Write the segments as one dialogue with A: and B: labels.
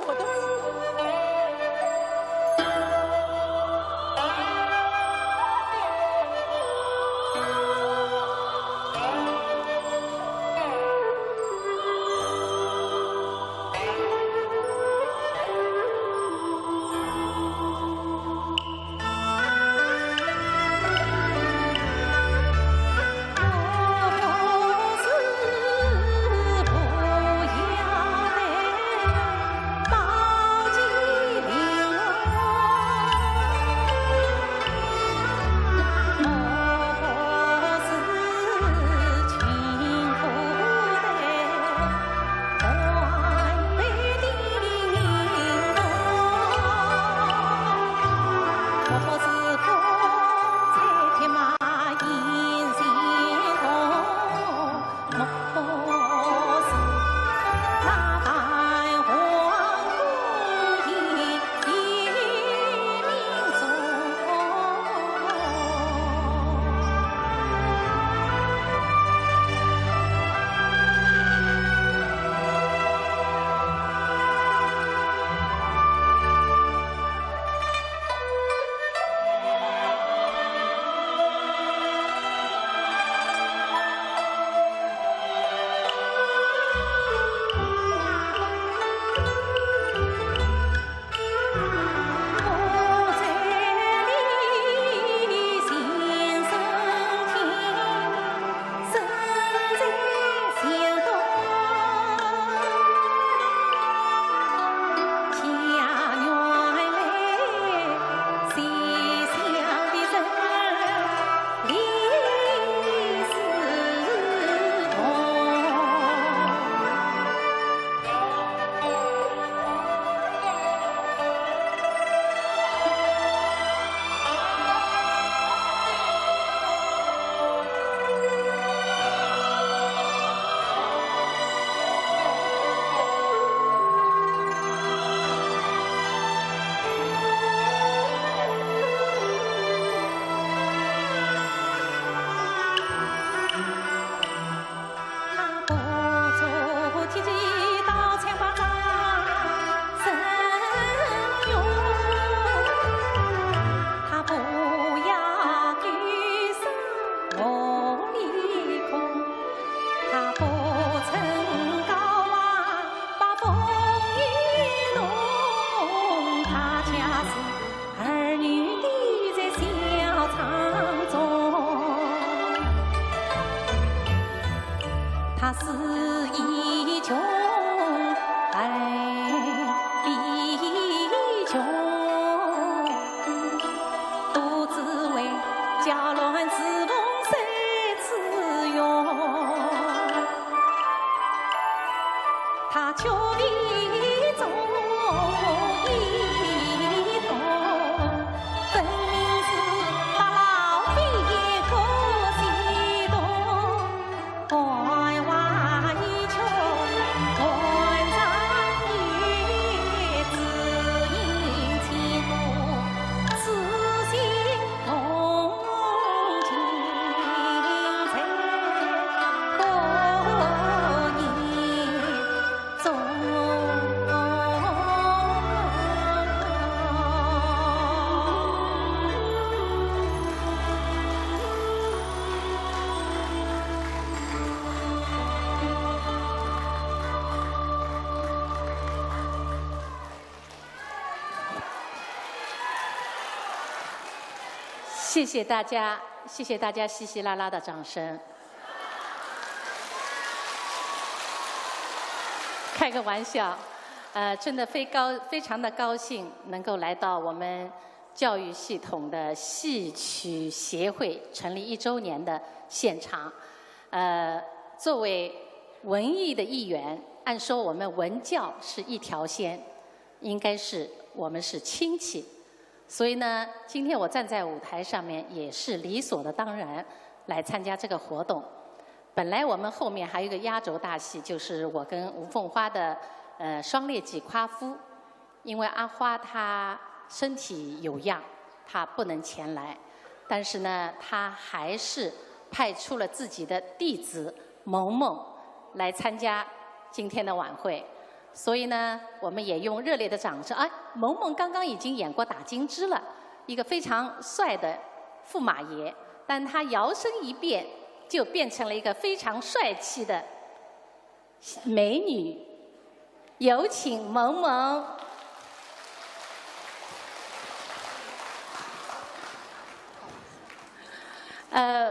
A: 我的谢谢大家，谢谢大家稀稀拉拉的掌声。开个玩笑，真的非常的高兴能够来到我们教育系统的戏曲协会成立1周年的现场。作为文艺的一员，按说我们文教是一条线，应该是我们是亲戚。所以呢，今天我站在舞台上面也是理所的当然来参加这个活动。本来我们后面还有一个压轴大戏，就是我跟吴凤花的双列戟夸夫，因为阿花她身体有恙，她不能前来，但是呢，她还是派出了自己的弟子萌萌来参加今天的晚会。所以呢，我们也用热烈的掌声。哎，萌萌刚刚已经演过打金枝了，一个非常帅的驸马爷，但他摇身一变，就变成了一个非常帅气的美女。有请萌萌。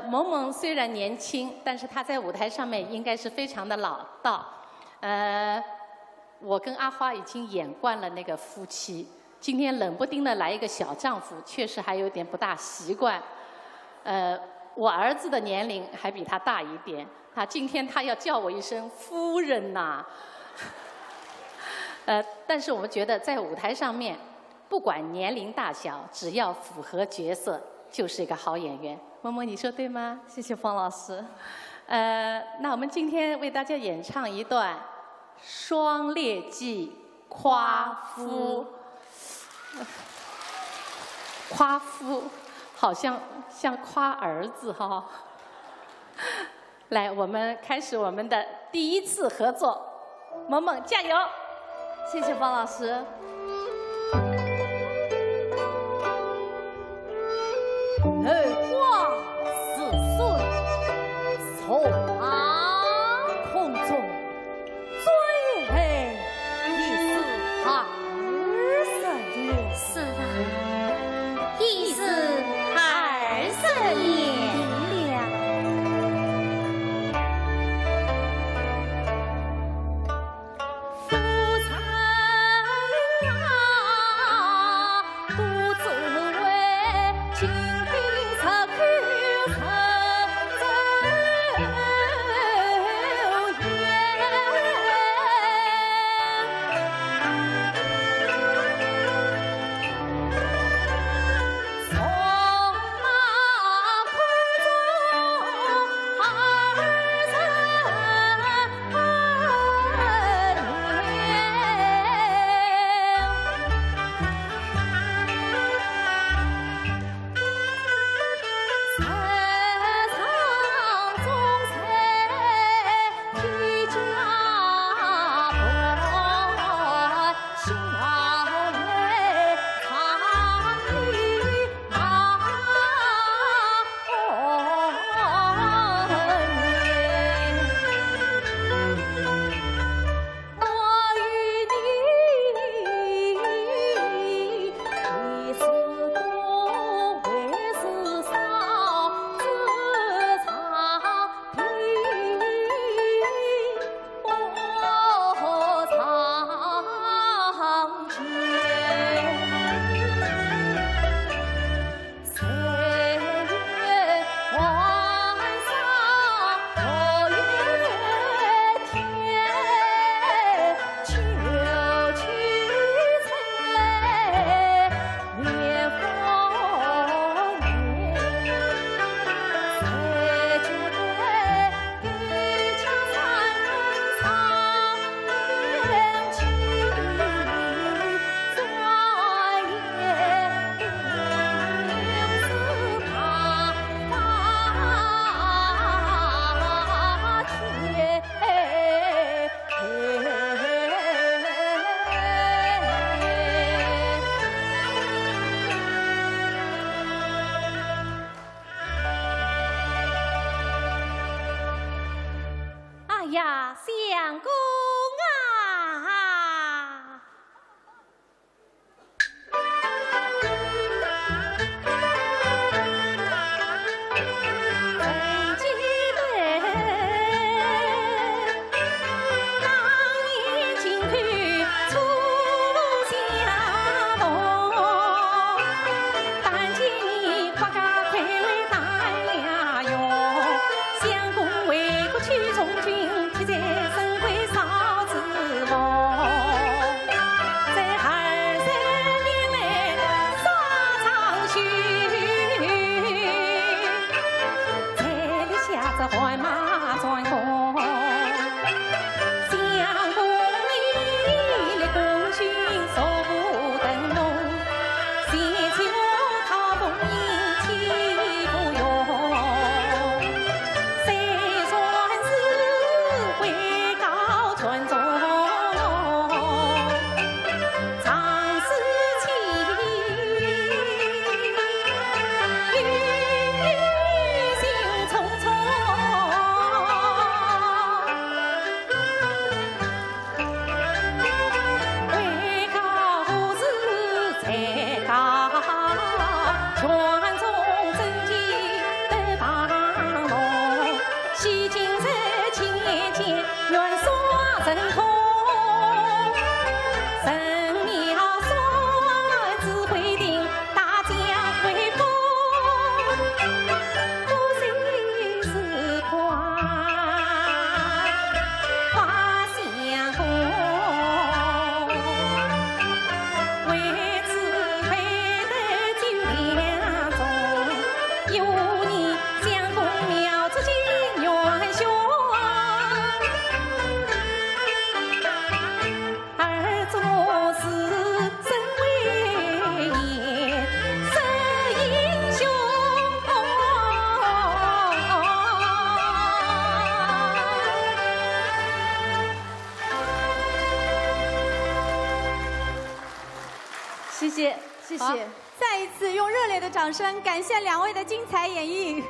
A: 萌萌虽然年轻，但是她在舞台上面应该是非常的老道。我跟阿花已经演惯了那个夫妻，今天冷不丁的来一个小丈夫，确实还有点不大习惯。我儿子的年龄还比他大一点，今天他要叫我一声夫人呐。但是我们觉得在舞台上面，不管年龄大小，只要符合角色，就是一个好演员。萌萌，你说对吗？
B: 谢谢方老师。
A: 那我们今天为大家演唱一段《双列记·夸夫》。夸夫好像夸儿子哈。来，我们开始我们的第一次合作，萌萌加油！
B: 谢谢方老师。
C: 儿花似水，从空中追回，已是孩儿年。
D: 是的，已是20年了。
C: 夫臣啊，不知为君臣。
B: 谢谢，谢谢。
C: 再一次用热烈的掌声感谢两位的精彩演绎。